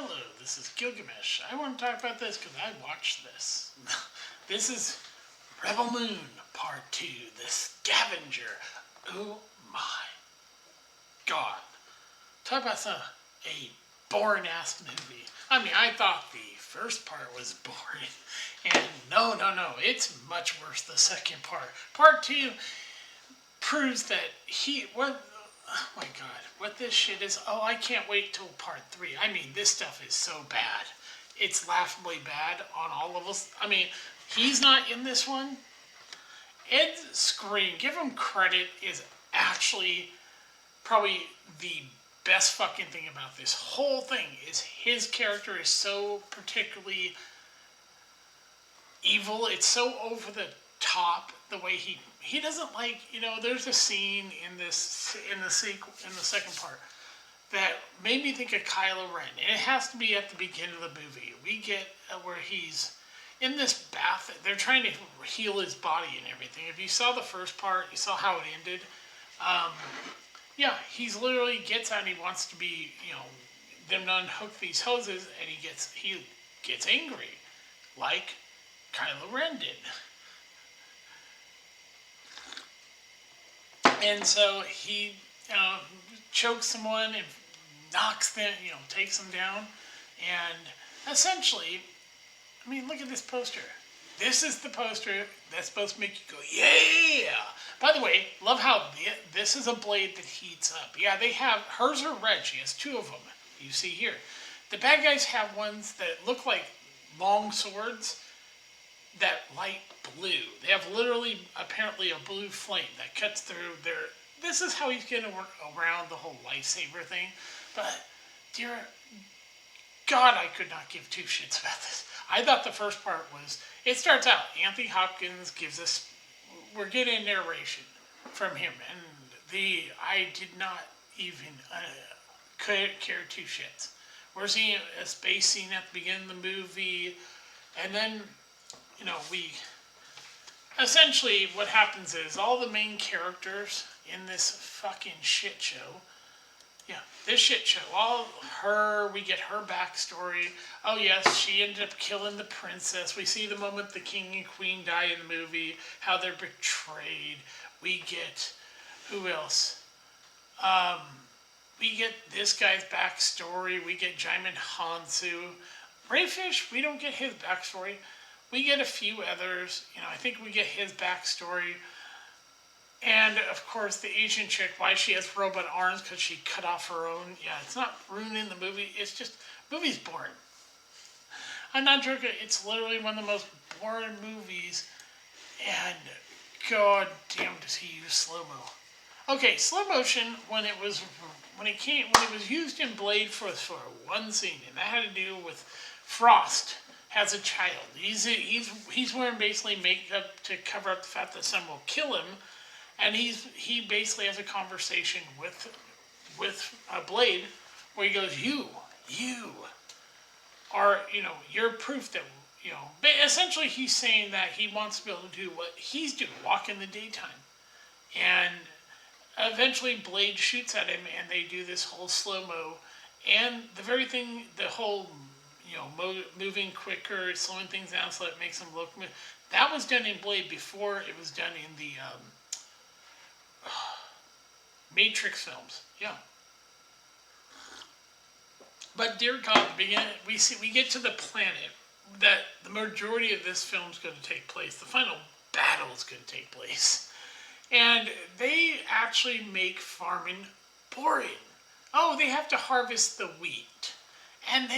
Hello, this is Gilgamesh. I want to talk about this because I watched this. This is Rebel Moon Part 2, The Scavenger. Oh my god. Talk about a boring ass movie. I mean, I thought the first part was boring. And no, it's much worse the second part. Part 2 proves that oh my god, what this shit is. Oh, I can't wait till part 3. I mean, this stuff is so bad. It's laughably bad on all of us. I mean, he's not in this one. Ed Skrein, give him credit, is actually probably the best fucking thing about this whole thing. Is his character is so particularly evil. It's so over the top the way he doesn't like, there's a scene in the second part that made me think of Kylo Ren, and it has to be at the beginning of the movie. We get where he's in this bath. They're trying to heal his body and everything. If you saw the first part, you saw how it ended. Yeah, he's literally gets out and he wants to be, them to unhook these hoses, and he gets angry, like Kylo Ren did. And so he chokes someone and knocks them, takes them down. And essentially, I mean, look at this poster. This is the poster that's supposed to make you go, yeah! By the way, love how this is a blade that heats up. Yeah, hers are red. She has 2 of them, you see here. The bad guys have ones that look like long swords that light blue. They have literally, apparently, a blue flame that cuts through their... This is how he's going to work around the whole lightsaber thing. But, dear God, I could not give 2 shits about this. I thought the first part was... It starts out, Anthony Hopkins gives us... We're getting narration from him. And I did not even care 2 shits. We're seeing a space scene at the beginning of the movie. And then... we essentially what happens is all the main characters in this fucking shit show, we get her backstory. Oh yes, she ended up killing the princess. We see the moment the king and queen die in the movie, how they're betrayed. We get, who else? We get this guy's backstory. We get Djimon Hounsou. Rayfish, we don't get his backstory. We get a few others. I think we get his backstory. And, of course, the Asian chick, why she has robot arms, because she cut off her own. Yeah, it's not ruining the movie. It's just, movie's boring. I'm not joking. It's literally one of the most boring movies. And, god damn, does he use slow-mo. Okay, slow motion, when it was used in Blade for one scene, and that had to do with Frost has a child. He's wearing basically makeup to cover up the fact that someone will kill him, and he basically has a conversation with Blade, where he goes, you are, you're proof that, but essentially he's saying that he wants to be able to do what he's doing, walk in the daytime, and eventually Blade shoots at him, and they do this whole slow-mo, and the whole moving quicker, slowing things down so it makes them look... That was done in Blade before it was done in the Matrix films. Yeah. But dear God, we get to the planet that the majority of this film is going to take place. The final battle is going to take place. And they actually make farming boring. Oh, they have to harvest the wheat. And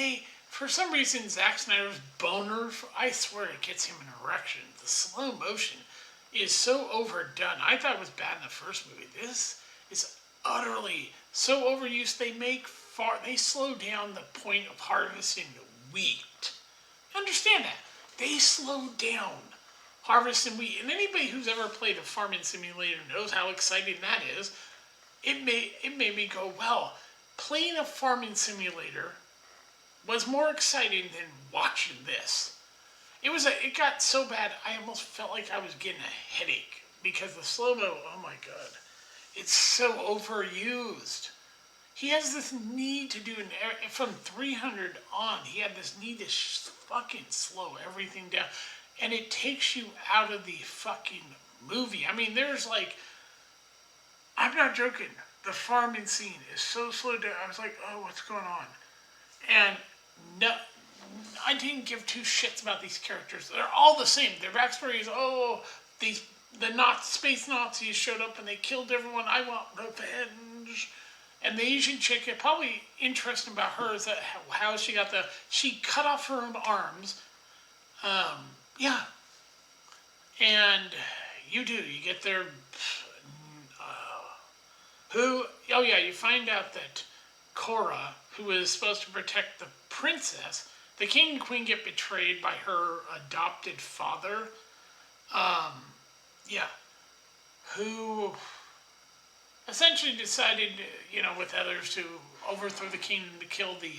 for some reason, Zack Snyder's boner, I swear it gets him an erection. The slow motion is so overdone. I thought it was bad in the first movie. This is utterly so overused. They slow down the point of harvesting the wheat. Understand that. They slow down harvesting wheat. And anybody who's ever played a farming simulator knows how exciting that is. It made me go, well, playing a farming simulator was more exciting than watching this. It got so bad, I almost felt like I was getting a headache because the slow-mo, oh my god, it's so overused. he has this need to do from 300 on. He had this need to fucking slow everything down, and it takes you out of the fucking movie. I mean, there's like, I'm not joking. The farming scene is so slowed down. I was like, oh, what's going on? And no, I didn't give two shits about these characters. They're all the same. Their backstory is, oh, the space Nazis showed up and they killed everyone. I want revenge. And the Asian chick, probably interesting about her is that how she cut off her own arms. Yeah. And you get their, oh yeah, you find out that Korra, who is supposed to protect the princess, the king and queen get betrayed by her adopted father. Yeah. Who essentially decided, with others to overthrow the kingdom to kill the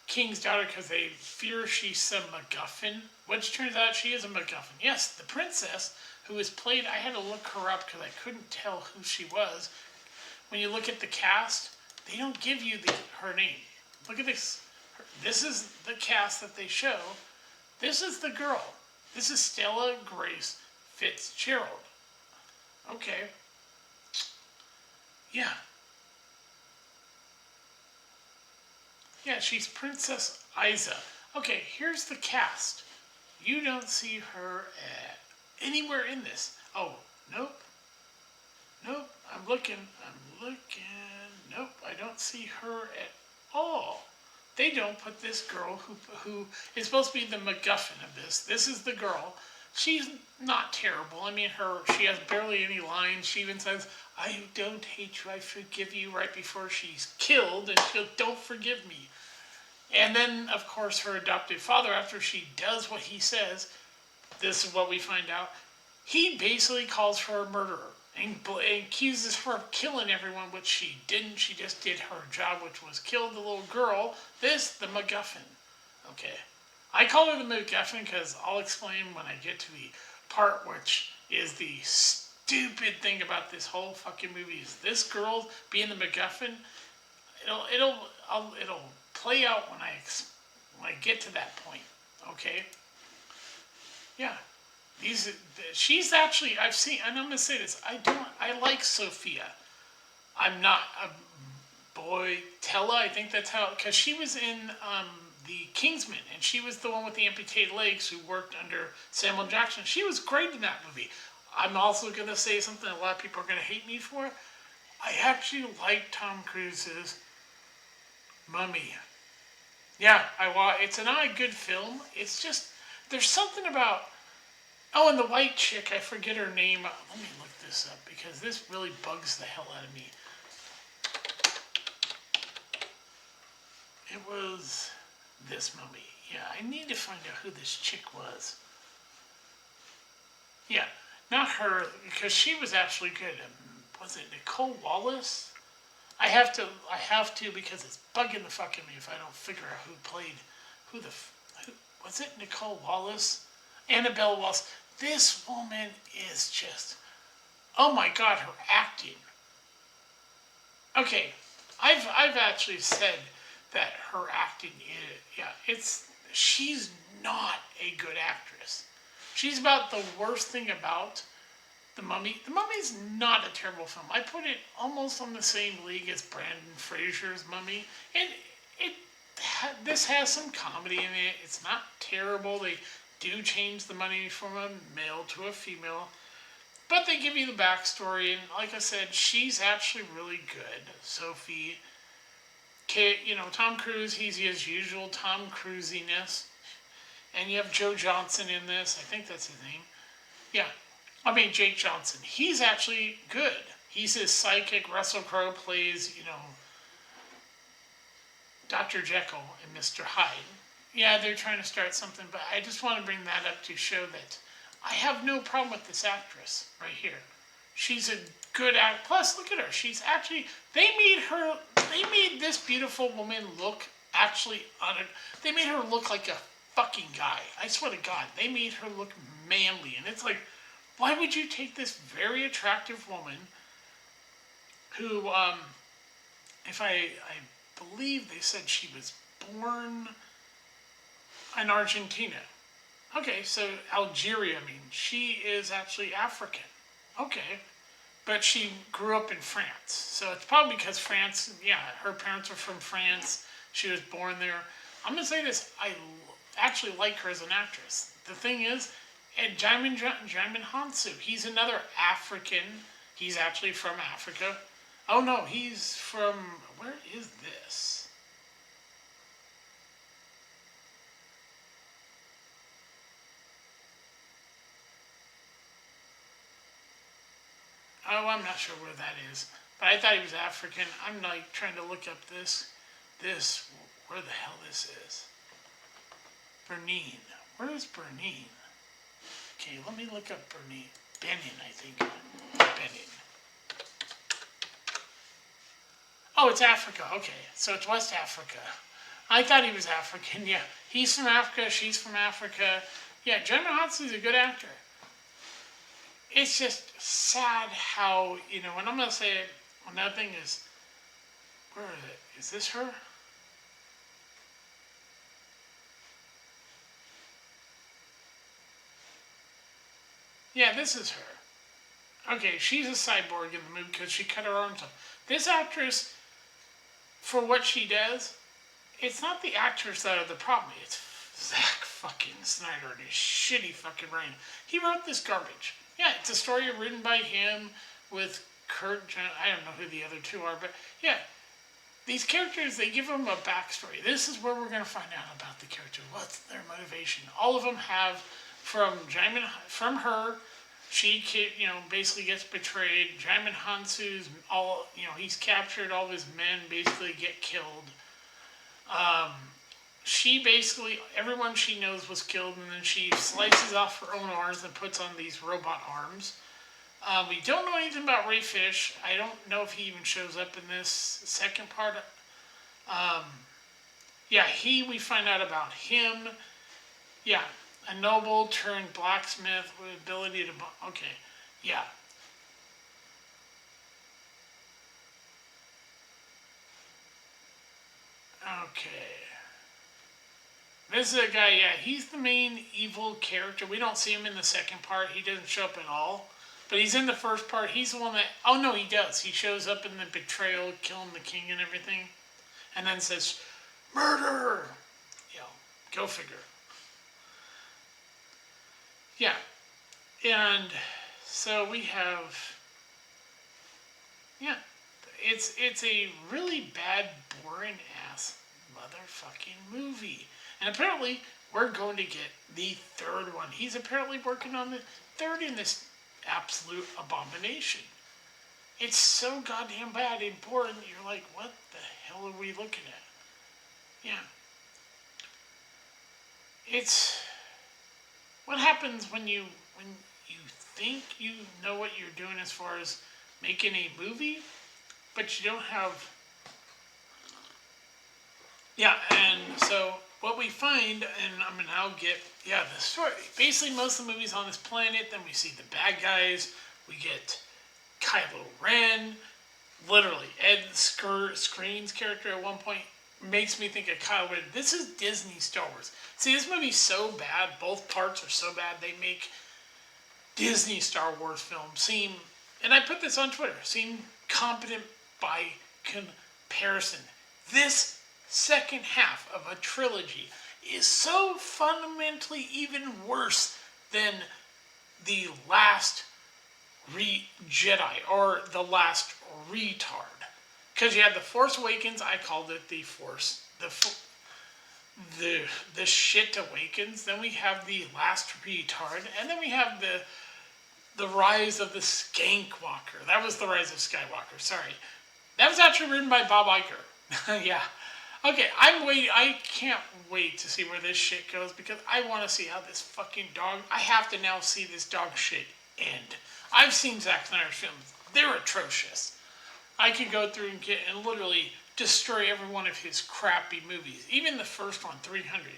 king's daughter because they fear she's some MacGuffin, which turns out she is a MacGuffin. Yes, the princess, who is played, I had to look her up because I couldn't tell who she was. When you look at the cast, they don't give you her name. Look at this. This is the cast that they show. This is the girl. This is Stella Grace Fitzgerald. Okay. Yeah. Yeah, she's Princess Isa. Okay, here's the cast. You don't see her anywhere in this. Oh, nope. Nope, I'm looking. Nope, I don't see her at all. They don't put this girl who is supposed to be the MacGuffin of this. This is the girl. She's not terrible. I mean, she has barely any lines. She even says, "I don't hate you, I forgive you," right before she's killed, and she'll, "Don't forgive me." And then, of course, her adopted father, after she does what he says, this is what we find out, he basically calls her a murderer and accuses her of killing everyone, which she didn't. She just did her job, which was kill the little girl. The MacGuffin. Okay. I call her the MacGuffin because I'll explain when I get to the part which is the stupid thing about this whole fucking movie is this girl being the MacGuffin. It'll play out when I get to that point. Okay. Yeah. She's actually, I've seen, and I'm going to say this, I like Sophia. I'm not a Boytella, I think that's how, because she was in the Kingsman, and she was the one with the amputated legs who worked under Samuel Jackson. She was great in that movie. I'm also going to say something a lot of people are going to hate me for. I actually like Tom Cruise's Mummy. Yeah, it's not a good film. It's just, there's something about, oh, and the white chick, I forget her name. Let me look this up because this really bugs the hell out of me. It was this Mummy. Yeah, I need to find out who this chick was. Yeah, not her, because she was actually good. Was it Nicole Wallace? I have to because it's bugging the fuck in me if I don't figure out who played, who was it Nicole Wallace? Annabelle Wallace. This woman is just, oh my God, her acting. Okay, I've actually said that her acting is, she's not a good actress. She's about the worst thing about The Mummy. The Mummy's not a terrible film. I put it almost on the same league as Brandon Fraser's Mummy. And this has some comedy in it. It's not terrible. They do change the mummy from a male to a female. But they give you the backstory. And like I said, she's actually really good. Sophie. Tom Cruise, he's his usual Tom Cruisiness. And you have Joe Johnson in this. I think that's his name. Yeah. Jake Johnson. He's actually good. He's his psychic. Russell Crowe plays, Dr. Jekyll and Mr. Hyde. Yeah, they're trying to start something, but I just want to bring that up to show that I have no problem with this actress right here. She's a good actress. Plus, look at her. She's actually, they made this beautiful woman look they made her look like a fucking guy. I swear to God, they made her look manly. And it's like, why would you take this very attractive woman who if I believe they said she was born in Argentina. Okay, so Algeria, I mean, she is actually African. Okay, but she grew up in France. So it's probably because France, yeah, her parents are from France. She was born there. I'm going to say this. I actually like her as an actress. The thing is, and Djimon Hounsou, he's another African. He's actually from Africa. Oh no, he's from, where is this? Oh, I'm not sure where that is. But I thought he was African. I'm like trying to look up where the hell this is. Benin. Where is Benin? Okay, let me look up Benin. Benin, I think. Benin. Oh, it's Africa. Okay, so it's West Africa. I thought he was African. Yeah, he's from Africa. She's from Africa. Yeah, Djimon Hounsou's a good actor. It's just sad how, and I'm going to say it, another thing is, where is it? Is this her? Yeah, this is her. Okay, she's a cyborg in the movie because she cut her arms off. This actress, for what she does, it's not the actors that are the problem. It's Zack fucking Snyder and his shitty fucking brain. He wrote this garbage. Yeah, it's a story written by him with I don't know who the other two are, but yeah, these characters, they give them a backstory. This is where we're going to find out about the character. What's their motivation? All of them have from her. She, basically gets betrayed. Djimon Hounsou's he's captured. All of his men basically get killed. She basically, everyone she knows was killed, and then she slices off her own arms and puts on these robot arms. We don't know anything about Ray Fish. I don't know if he even shows up in this second part. Yeah, we find out about him. Yeah, a noble turned blacksmith with ability to, okay, yeah. Okay. This is a guy, yeah, he's the main evil character. We don't see him in the second part. He doesn't show up at all. But he's in the first part. He's the one that, oh no, he does. He shows up in the betrayal, killing the king and everything. And then says, murder! Go figure. Yeah. And so we have, yeah, it's a really bad, boring ass motherfucking movie. And apparently, we're going to get the third one. He's apparently working on the third in this absolute abomination. It's so goddamn bad and boring. You're like, what the hell are we looking at? Yeah. It's what happens when you think you know what you're doing as far as making a movie, but you don't have. Yeah, and so what we find, and I mean, I'll get, yeah, the story. Basically, most of the movies on this planet, then we see the bad guys. We get Kylo Ren. Literally, Ed Skrein's character at one point makes me think of Kylo Ren. This is Disney Star Wars. See, this movie's so bad. Both parts are so bad. They make Disney Star Wars films seem, and I put this on Twitter, seem competent by comparison. This second half of a trilogy is so fundamentally even worse than the last Jedi or the last retard. Because you had the Force Awakens, I called it the Force, the shit awakens. Then we have the last retard, and then we have the rise of the Skankwalker. That was the rise of Skywalker. Sorry, that was actually written by Bob Iger. Yeah. Okay, I can't wait to see where this shit goes because I want to see how this fucking dog. I have to now see this dog shit end. I've seen Zack Snyder's films. They're atrocious. I could go through and literally destroy every one of his crappy movies. Even the first one, 300.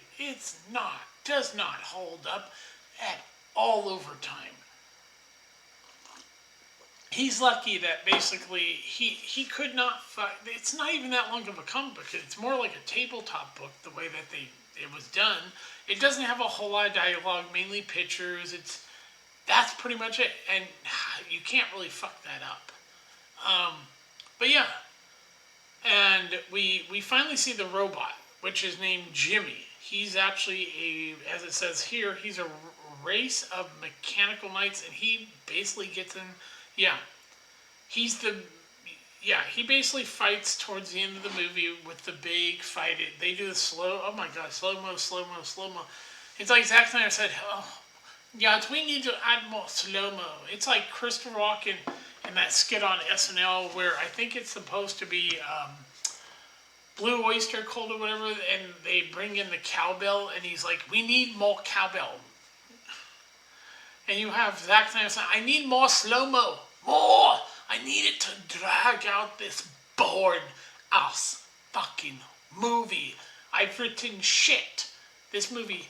Does not hold up at all over time. he's lucky that basically he could not fight. It's not even that long of a comic book. It's more like a tabletop book. The way that it was done, it doesn't have a whole lot of dialogue. Mainly pictures. That's pretty much it, and you can't really fuck that up. But yeah, and we finally see the robot, which is named Jimmy. He's actually as it says here, he's a race of mechanical knights, and he basically gets in. Yeah, he's the. Yeah, he basically fights towards the end of the movie with the big fight. They do the slow. Oh my god, slow mo, slow mo, slow mo. It's like Zack Snyder said. Oh, yeah, we need to add more slow mo. It's like Christopher Walken in that skit on SNL where I think it's supposed to be Blue Oyster Cult or whatever, and they bring in the cowbell, and he's like, "We need more cowbell." And you have Zack Snyder saying, "I need more slow mo, more. I need it to drag out this boring ass fucking movie. I've written shit. This movie."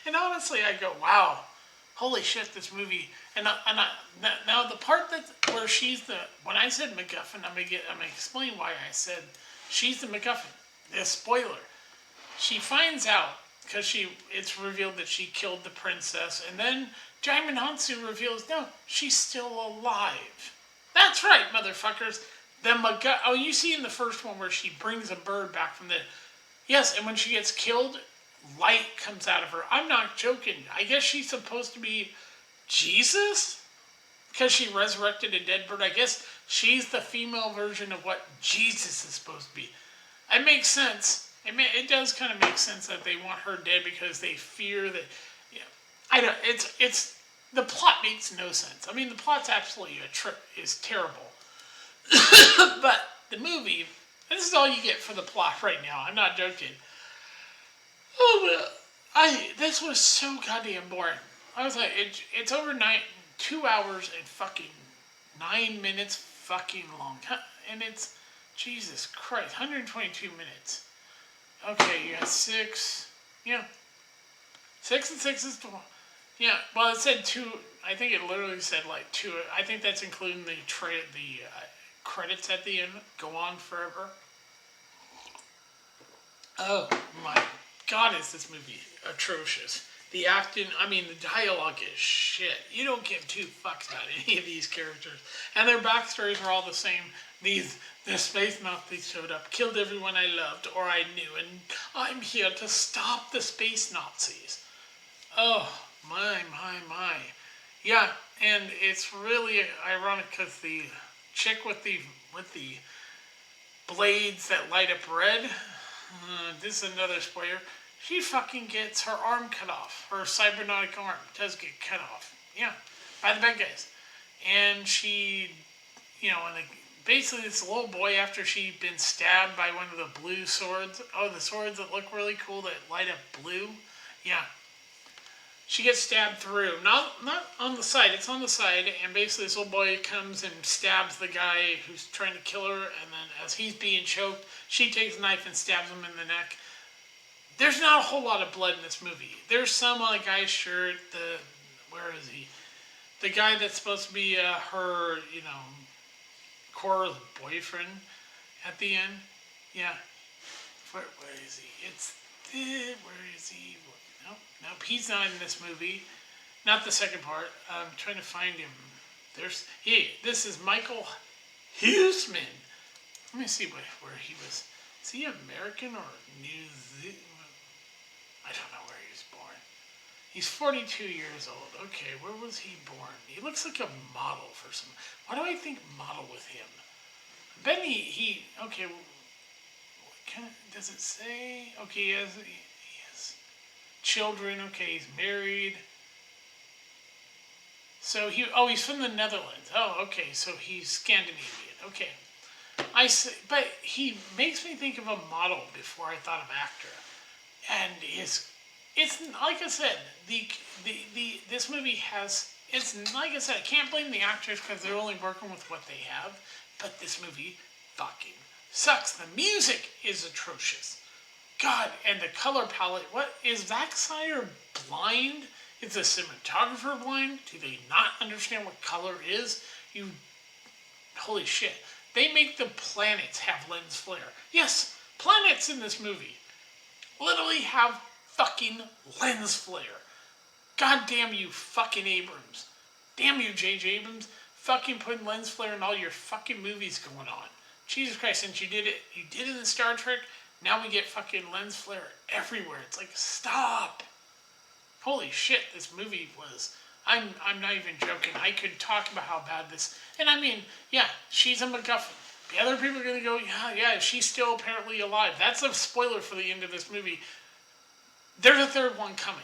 And honestly, I go, "Wow, holy shit, this movie." Now the part where she's when I said MacGuffin, I'm gonna explain why I said she's the MacGuffin. The spoiler. She finds out because it's revealed that she killed the princess, and then Jaimin Hansu reveals, no, she's still alive. That's right, motherfuckers. Oh, you see in the first one where she brings a bird back from the. Yes, and when she gets killed, light comes out of her. I'm not joking. I guess she's supposed to be Jesus? Because she resurrected a dead bird. I guess she's the female version of what Jesus is supposed to be. It makes sense. It does kind of make sense that they want her dead because they fear that. Yeah, I don't. It's the plot makes no sense. I mean, the plot's absolutely is terrible. But the movie, this is all you get for the plot right now. I'm not joking. Oh, this was so goddamn boring. I was like, it's over 2 hours and fucking 9 minutes fucking long, and it's Jesus Christ, 122 minutes. Okay, you got 6. Yeah, 6 and 6 is 12. Yeah, well, it said 2. I think it literally said like 2. I think that's including the credits at the end. Go on forever. Oh my God, is this movie atrocious? The acting, I mean, the dialogue is shit. You don't give two fucks about any of these characters. And their backstories are all the same. The space Nazis showed up, killed everyone I loved or I knew, and I'm here to stop the space Nazis. Oh, my. Yeah, and it's really ironic because the chick with the blades that light up red, this is another spoiler, she fucking gets her arm cut off. Her cybernetic arm does get cut off. Yeah, by the bad guys. And she, and basically this little boy, after she'd been stabbed by one of the blue swords. Oh, the swords that look really cool that light up blue. Yeah. She gets stabbed through. Not on the side. It's on the side. And basically this little boy comes and stabs the guy who's trying to kill her. And then as he's being choked, she takes a knife and stabs him in the neck. There's not a whole lot of blood in this movie. There's some on a guy's shirt. Where is he? The guy that's supposed to be her, Cora's boyfriend at the end. Yeah. Where is he? Where is he? Nope. He's not in this movie. Not the second part. I'm trying to find him. This is Michael Huisman. Let me see where he was. Is he American or New Zealand? I don't know where he was born. He's 42 years old. Okay, where was he born? He looks like a model for some. Why do I think model with him? I bet he okay. What does it say? Okay, he has children. Okay, he's married. So he's from the Netherlands. Oh, okay, so he's Scandinavian. Okay. I see, but he makes me think of a model before I thought of actor. And it's like I said, this movie has, it's like I said, I can't blame the actors because they're only working with what they have, but this movie fucking sucks. The music is atrocious. God, and the color palette, what, is Zack Snyder blind? Is the cinematographer blind? Do they not understand what color is? You, holy shit. They make the planets have lens flare. Yes, planets in this movie literally have fucking lens flare. God damn you, fucking Abrams. Damn you, J.J. Abrams. Fucking putting lens flare in all your fucking movies going on. Jesus Christ, since you did it in Star Trek, now we get fucking lens flare everywhere. It's like, stop. Holy shit, this movie was... I'm not even joking. I could talk about how bad this... And I mean, yeah, she's a MacGuffin. The other people are going to go, yeah, she's still apparently alive. That's a spoiler for the end of this movie. There's a third one coming.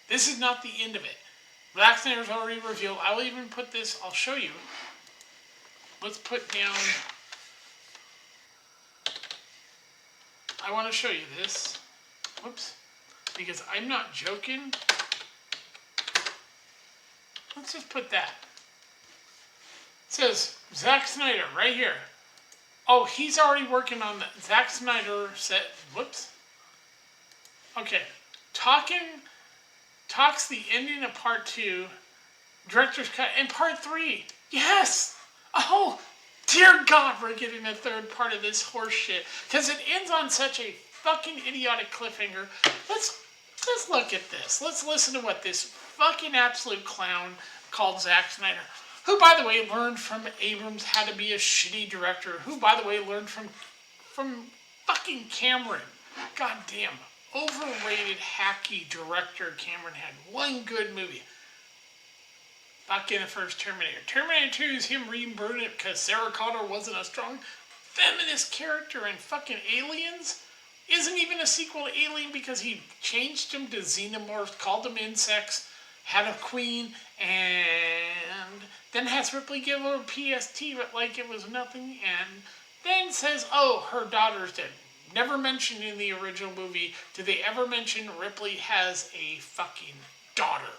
This is not the end of it. Zack Snyder's already revealed. I will even put this, I'll show you. Let's put down... I want to show you this. Whoops. Because I'm not joking. Let's just put that. It says, Zack Snyder, right here. Oh, he's already working on the Zack Snyder set. Whoops. Okay. Talks the ending of part 2, director's cut, and part 3. Yes! Oh, dear God, we're getting a third part of this horse shit. Because it ends on such a fucking idiotic cliffhanger. Let's look at this. Let's listen to what this fucking absolute clown called Zack Snyder, who, by the way, learned from Abrams how to be a shitty director, who, by the way, learned from fucking Cameron. God damn. Overrated, hacky director Cameron had one good movie. Back in the first Terminator. Terminator 2 is him rebooting it because Sarah Connor wasn't a strong feminist character in fucking Aliens. Isn't even a sequel to Alien because he changed them to xenomorphs, called them insects, had a queen, and then has Ripley give her a PST like it was nothing, and then says, oh, her daughter's dead. Never mentioned in the original movie did they ever mention Ripley has a fucking daughter.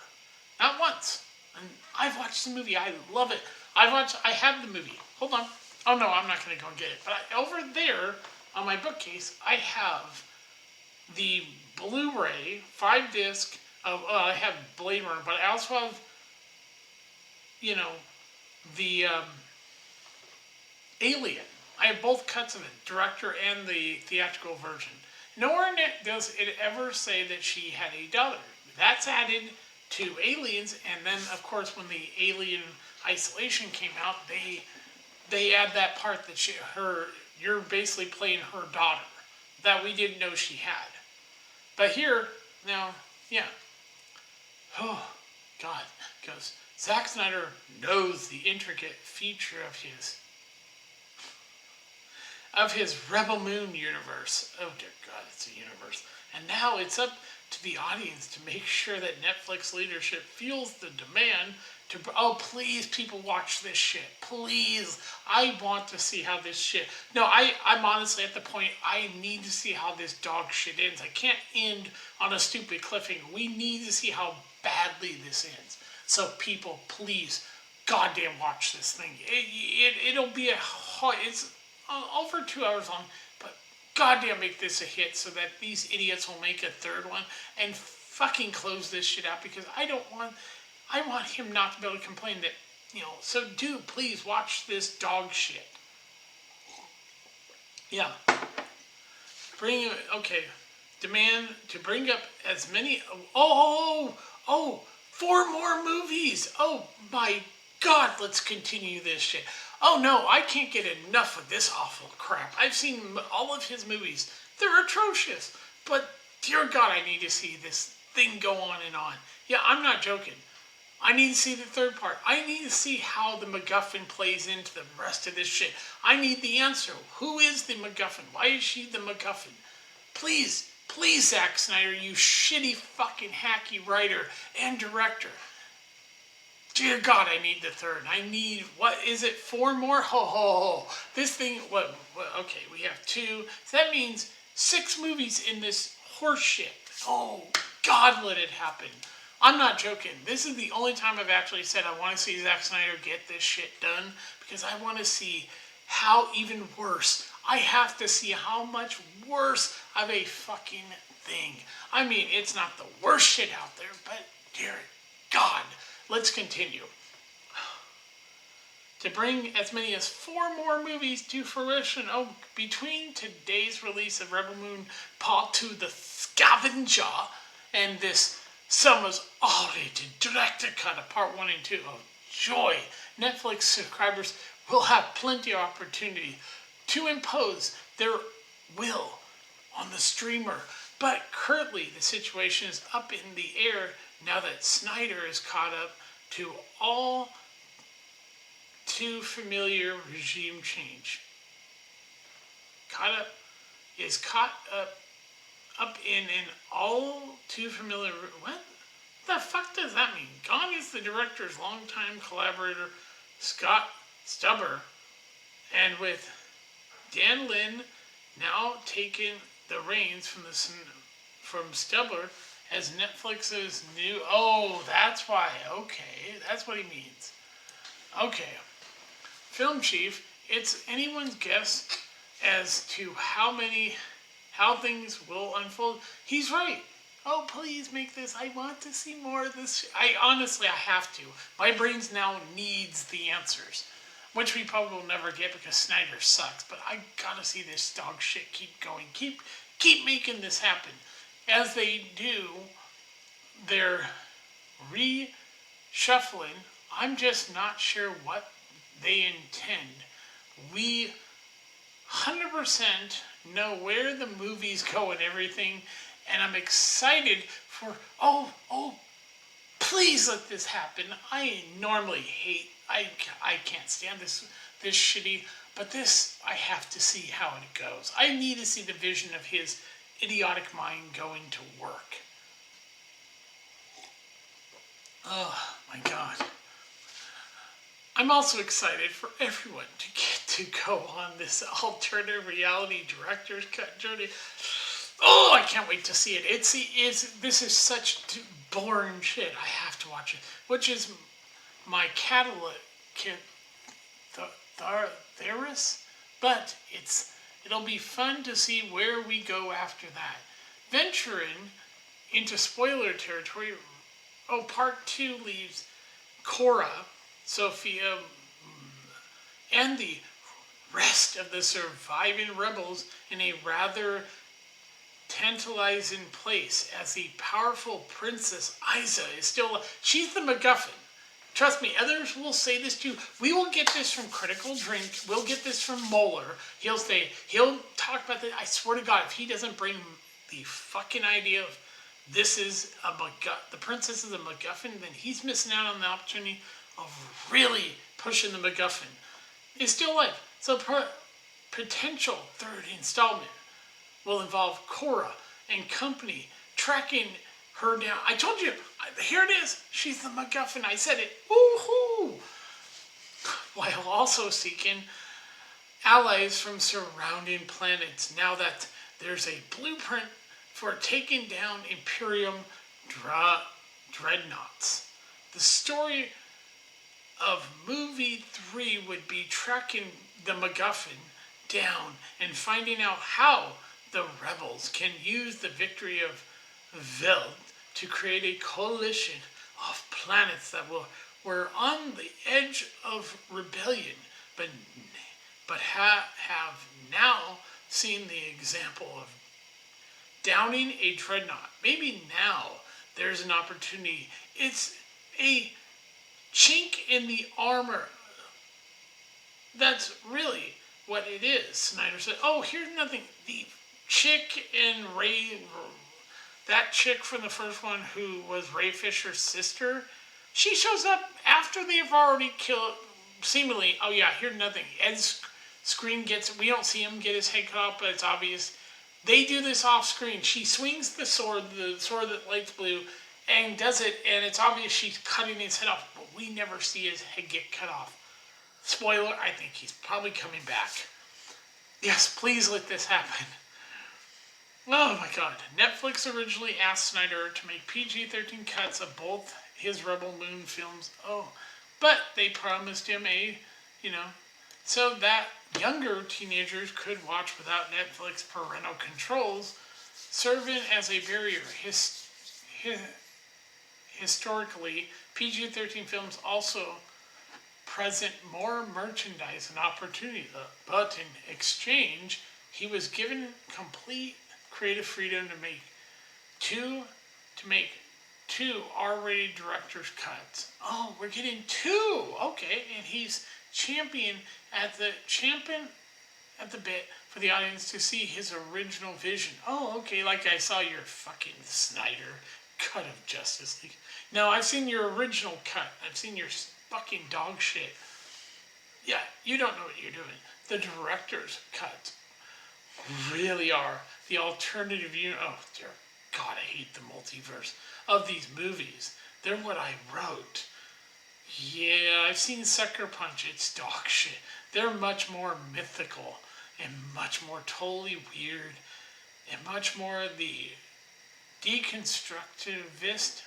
Not once. And I've watched the movie. I love it. I have the movie. Hold on. Oh, no, I'm not going to go and get it. But over there on my bookcase, I have the Blu-ray 5-disc of, I have Blade Runner, but I also have, the Alien. I have both cuts of it, director and the theatrical version. Nowhere in it does it ever say that she had a daughter. That's added to Aliens, and then, of course, when the Alien Isolation came out, they add that part that you're basically playing her daughter that we didn't know she had. But here, now, yeah. Oh, God. Because Zack Snyder knows the intricate feature of his Rebel Moon universe. Oh, dear God, it's a universe. And now it's up to the audience to make sure that Netflix leadership feels the demand to, oh, please, people, watch this shit. Please. I want to see how this shit... No, I'm honestly at the point, I need to see how this dog shit ends. I can't end on a stupid cliffhanger. We need to see how badly this ends. So, people, please, goddamn watch this thing. It'll be it's over 2 hours long, but goddamn make this a hit so that these idiots will make a third one and fucking close this shit out, because I want him not to be able to complain that, so please watch this dog shit. Yeah. Demand to bring up as many, 4 more movies. Oh my God, let's continue this shit. Oh no, I can't get enough of this awful crap. I've seen all of his movies. They're atrocious. But dear God, I need to see this thing go on and on. Yeah, I'm not joking. I need to see the third part. I need to see how the MacGuffin plays into the rest of this shit. I need the answer. Who is the MacGuffin? Why is she the MacGuffin? Please, Zack Snyder, you shitty fucking hacky writer and director. Dear God, I need the third. I need, what is it, 4 more? This thing, okay, we have 2. So that means 6 movies in this horse shit. Oh, God, let it happen. I'm not joking. This is the only time I've actually said I want to see Zack Snyder get this shit done, because I want to see how even worse. I have to see how much worse of a fucking thing. I mean, it's not the worst shit out there, but dear God. Let's continue. to bring as many as 4 more movies to fruition. Oh, between today's release of Rebel Moon Part 2, The Scavenger, and this summer's R-rated director cut of Part 1 and 2. Oh, joy! Netflix subscribers will have plenty of opportunity to impose their will on the streamer. But currently, the situation is up in the air now that Snyder is caught up to all too familiar regime change. Caught up in an all too familiar. What the fuck does that mean? Gone is the director's longtime collaborator Scott Stuber, and with Dan Lin now taking the reins from Stuber as Netflix's new. Oh, that's why. Okay, that's what he means. Okay, film chief. It's anyone's guess as to how things will unfold. He's right. Oh, please make this. I want to see more of this. I have to. My brains now needs the answers, which we probably will never get because Snyder sucks. But I gotta see this dog shit keep going. Keep making this happen. As they do, they're reshuffling. I'm just not sure what they intend. We 100% know where the movies go and everything, and I'm excited for. Oh, please let this happen. I normally hate. I can't stand this shitty. But this, I have to see how it goes. I need to see the vision of his idiotic mind going to work. Oh my God. I'm also excited for everyone to get to go on this alternative reality director's cut journey. Oh, I can't wait to see it. This is such boring shit. I have to watch it, which is my catalyst. Theris, but it'll be fun to see where we go after that. Venturing into spoiler territory. Oh, part 2 leaves Cora, Sophia, and the rest of the surviving rebels in a rather tantalizing place, as the powerful Princess Isa is still. She's the MacGuffin. Trust me, others will say this too. We will get this from Critical Drink. We'll get this from Moeller. He'll talk about that. I swear to God, if he doesn't bring the fucking idea of this is the princess is a MacGuffin, then he's missing out on the opportunity of really pushing the MacGuffin. It's still alive. So potential third installment will involve Cora and company tracking her down. I told you, here it is. She's the MacGuffin. I said it. Woohoo! While also seeking allies from surrounding planets. Now that there's a blueprint for taking down Imperium dreadnoughts. The story of movie 3 would be tracking the MacGuffin down and finding out how the rebels can use the victory of Veld to create a coalition of planets that were on the edge of rebellion, but have now seen the example of downing a dreadnought. Maybe now there's an opportunity. It's a chink in the armor. That's really what it is. Snyder said, oh, here's nothing. The chick in Ray, that chick from the first one who was Ray Fisher's sister, she shows up after they've already killed, seemingly, oh yeah, here's nothing. Ed's screen we don't see him get his head cut off, but it's obvious. They do this off screen. She swings the sword that lights blue, and does it, and it's obvious she's cutting his head off, but we never see his head get cut off. Spoiler, I think he's probably coming back. Yes, please let this happen. Oh my God. Netflix originally asked Snyder to make PG-13 cuts of both his Rebel Moon films. Oh, but they promised him so that younger teenagers could watch without Netflix parental controls, serving as a barrier. Historically, PG-13 films also present more merchandise and opportunities, but in exchange, he was given complete creative freedom two to make two R-rated director's cuts. Oh, we're getting two. Okay, and he's champion at the bit for the audience to see his original vision. Oh, okay, like I saw your fucking Snyder cut of Justice League. No, I've seen your original cut. I've seen your fucking dog shit. Yeah, you don't know what you're doing. The director's cuts really are the alternative oh dear God, I hate the multiverse of these movies. They're what I wrote. Yeah, I've seen Sucker Punch. It's dog shit. They're much more mythical and much more totally weird and much more the deconstructivist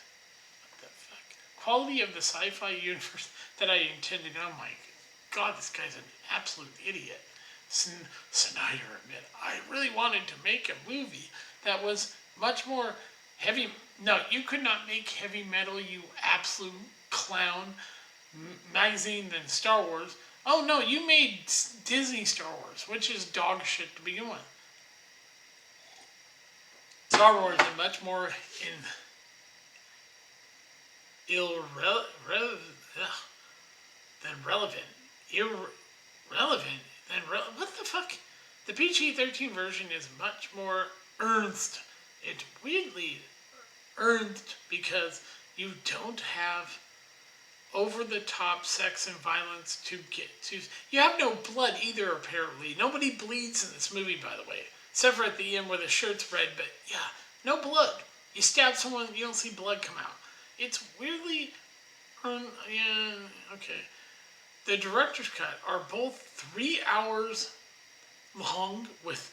quality of the sci-fi universe that I intended. Oh my God, this guy's an absolute idiot. Snyder admit, I really wanted to make a movie that was much more heavy. No, you could not make heavy metal, you absolute clown, magazine than Star Wars. Oh no, you made Disney Star Wars, which is dog shit to begin with. Star Wars is much more what the fuck? The PG-13 version is much more earned. It's weirdly earned because you don't have over-the-top sex and violence to get to. You have no blood either, apparently. Nobody bleeds in this movie, by the way. Except for at the end where the shirt's red, but yeah, no blood. You stab someone, you don't see blood come out. It's weirdly, yeah, okay. The director's cut are both 3 hours long with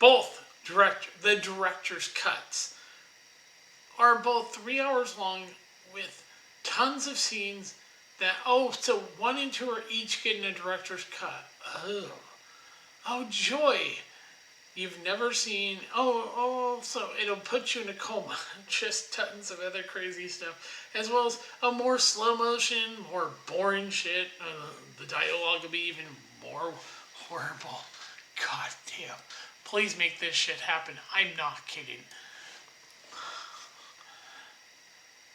the director's cuts are both 3 hours long with tons of scenes that, so 1 and 2 are each getting a director's cut. Oh joy. You've never seen, so it'll put you in a coma. Just tons of other crazy stuff. As well as a more slow motion, more boring shit. The dialogue will be even more horrible. God damn. Please make this shit happen. I'm not kidding.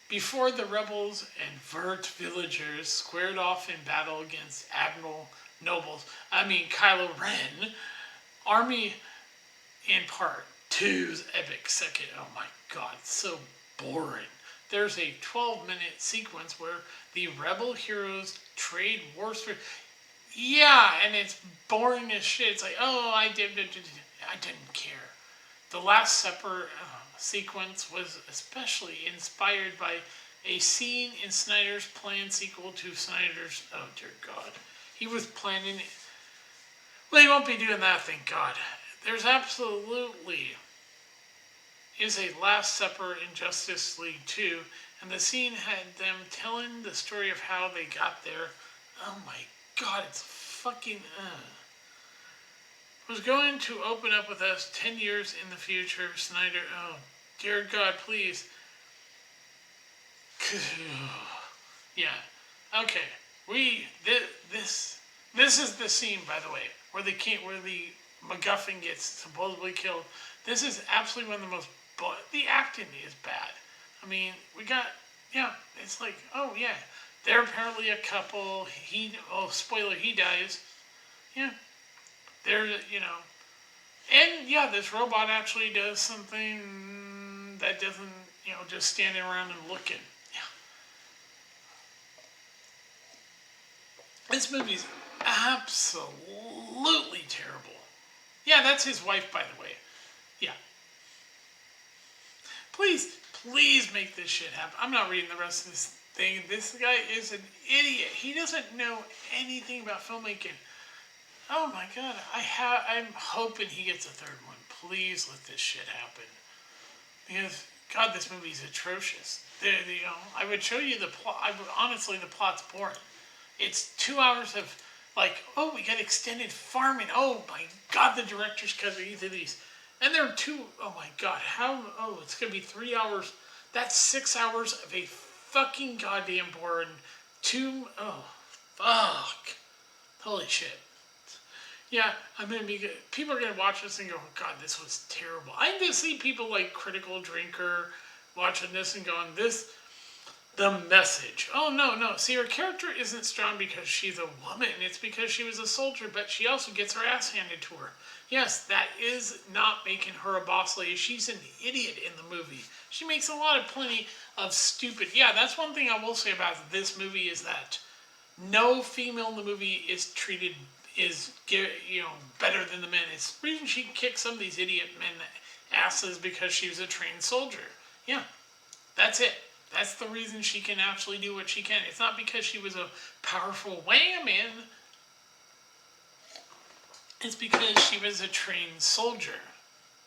Before the rebels and Vert villagers squared off in battle against Kylo Ren, army in part 2's epic second. Oh my God, so boring. There's a 12-minute sequence where the rebel heroes trade warfare. Yeah, and it's boring as shit. It's like, I didn't care. The Last Supper sequence was especially inspired by a scene in Snyder's planned sequel to Snyder's. Oh dear God, he was planning. Well, he won't be doing that, thank God. There's absolutely is a Last Supper in Justice League 2, and the scene had them telling the story of how they got there. Oh my God, it's fucking. Was going to open up with us 10 years in the future, Snyder. Oh, dear God, please. Yeah. Okay. This is the scene, by the way, where the MacGuffin gets supposedly killed. This is absolutely one of the most. The acting is bad. I mean, it's like, they're apparently a couple. Spoiler, he dies. Yeah. They're, and yeah, this robot actually does something that doesn't, just standing around and looking. Yeah. This movie's absolutely terrible. Yeah, that's his wife, by the way. Yeah. Please make this shit happen. I'm not reading the rest of this thing. This guy is an idiot. He doesn't know anything about filmmaking. Oh my God, I'm hoping he gets a third one. Please let this shit happen. Because, God, this movie's atrocious. I would show you the plot. Honestly, the plot's boring. It's 2 hours of, we got extended farming. Oh my God, the director's cut of either of these. And there are oh my God, it's going to be 3 hours. That's 6 hours of a fucking goddamn boring Fuck. Holy shit. Yeah, I'm gonna be good. People are gonna watch this and go, oh, God, this was terrible. I just see people like Critical Drinker watching this and going, this, the message. Oh, no, no. See, her character isn't strong because she's a woman. It's because she was a soldier, but she also gets her ass handed to her. Yes, that is not making her a boss lady. She's an idiot in the movie. She makes plenty of stupid. Yeah, that's one thing I will say about this movie is that no female in the movie is treated better than the men. It's the reason she kicked some of these idiot men asses because she was a trained soldier. Yeah, that's it. That's the reason she can actually do what she can. It's not because she was a powerful wham-in. It's because she was a trained soldier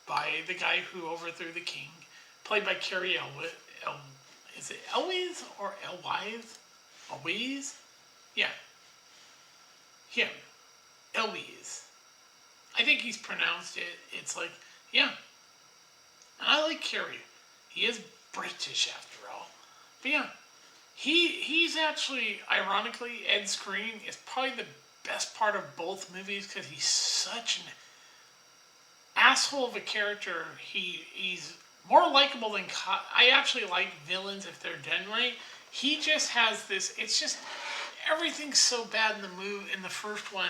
by the guy who overthrew the king, played by Carrie Elwes. Is it Elwes or Elwise? Elwes? Yeah. Him. Elwes. I think he's pronounced it. It's like, yeah. And I like Carrie. He is British after all. But yeah. He's actually, ironically, Ed Skrein is probably the best part of both movies because he's such an asshole of a character. He's more likable than I actually like villains if they're done right. He just has this. It's just everything's so bad in the first one.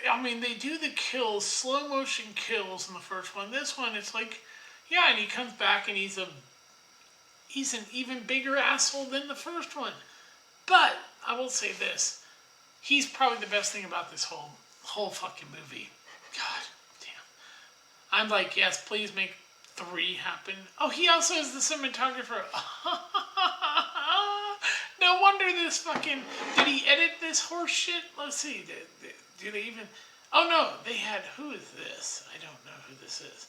I mean, they do the kills, slow motion kills in the first one. This one, it's like, yeah, and he comes back and he's an even bigger asshole than the first one. But I will say this: he's probably the best thing about this whole fucking movie. God damn. I'm like, yes, please make 3 happen. Oh, he also is the cinematographer. No wonder this fucking... Did he edit this horse shit? Let's see. Do they even... Oh, no. They had... Who is this? I don't know who this is.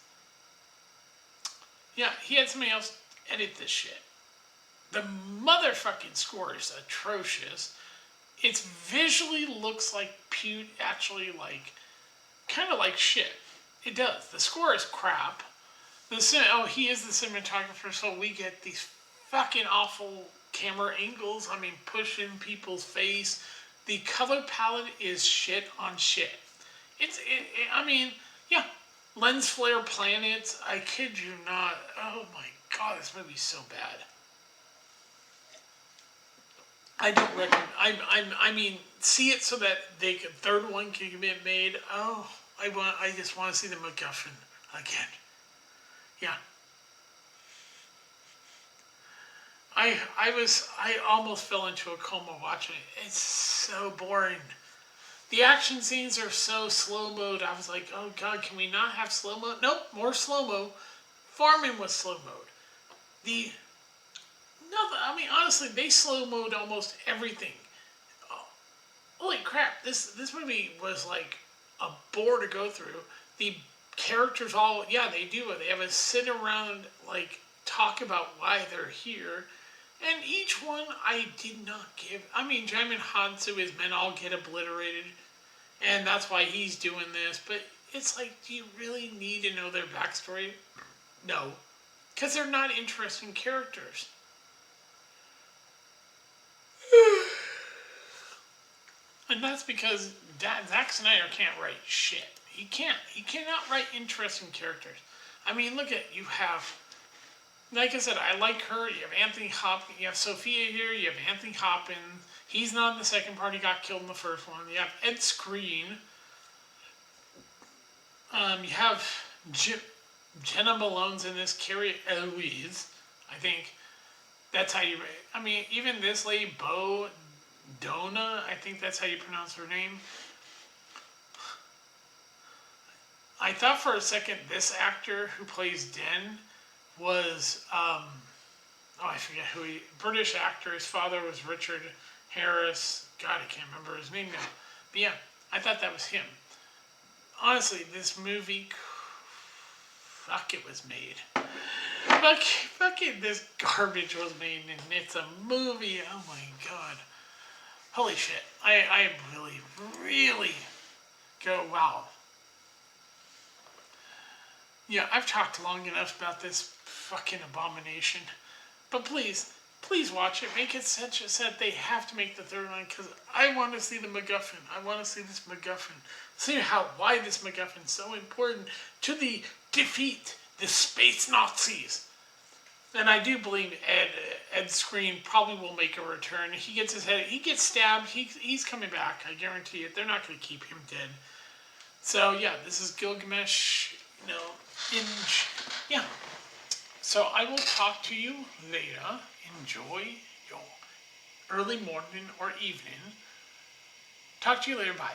Yeah, he had somebody else edit this shit. The motherfucking score is atrocious. It visually looks like actually like... Kind of like shit. It does. The score is crap. He is the cinematographer, so we get these fucking awful camera angles. I mean, pushing people's face. The color palette is shit on shit. I mean, yeah, lens flare planets. I kid you not. Oh my God, this movie's so bad. I don't recommend. I mean, see it so that third one can get made. Oh, I just want to see the MacGuffin again. Yeah. I almost fell into a coma watching it. It's so boring. The action scenes are so slow-mode. I was like, oh God, can we not have slow-mo? Nope, more slow-mo. Farming was slow-mode. I mean, honestly, they slow-mode almost everything. Oh, holy crap, this movie was like a bore to go through. The characters they do it. They have a sit around, like, talk about why they're here. And each one I did not give. I mean, Jaimin Hansu, his men all get obliterated. And that's why he's doing this. But it's like, do you really need to know their backstory? No. Because they're not interesting characters. And that's because Zack Snyder can't write shit. He can't. He cannot write interesting characters. I mean, look at, you have... Like I said, I like her. You have Anthony Hopkins. You have Sophia here. You have Anthony Hopkins. He's not in the second part. He got killed in the first one. You have Ed Skrein. You have Jenna Malone's in this. Carrie Elwes. I think that's how you... I mean, even this lady, Bo Dona, I think that's how you pronounce her name. I thought for a second this actor who plays Den was, I forget who British actor. His father was Richard Harris. God, I can't remember his name now. But yeah, I thought that was him. Honestly, this movie, it was made. Fucking this garbage was made, and it's a movie. Oh my God. Holy shit. I really, really go, wow. Yeah, I've talked long enough about this fucking abomination. But please please watch it. Make it such a set. They have to make the third one because I want to see the MacGuffin. I want to see this MacGuffin. See why this MacGuffin is so important to the defeat the space Nazis. And I do believe Ed Skrein probably will make a return. He gets stabbed. He's coming back. I guarantee it. They're not going to keep him dead. So yeah, this is Gilgamesh. Yeah. So I will talk to you later. Enjoy your early morning or evening. Talk to you later. Bye.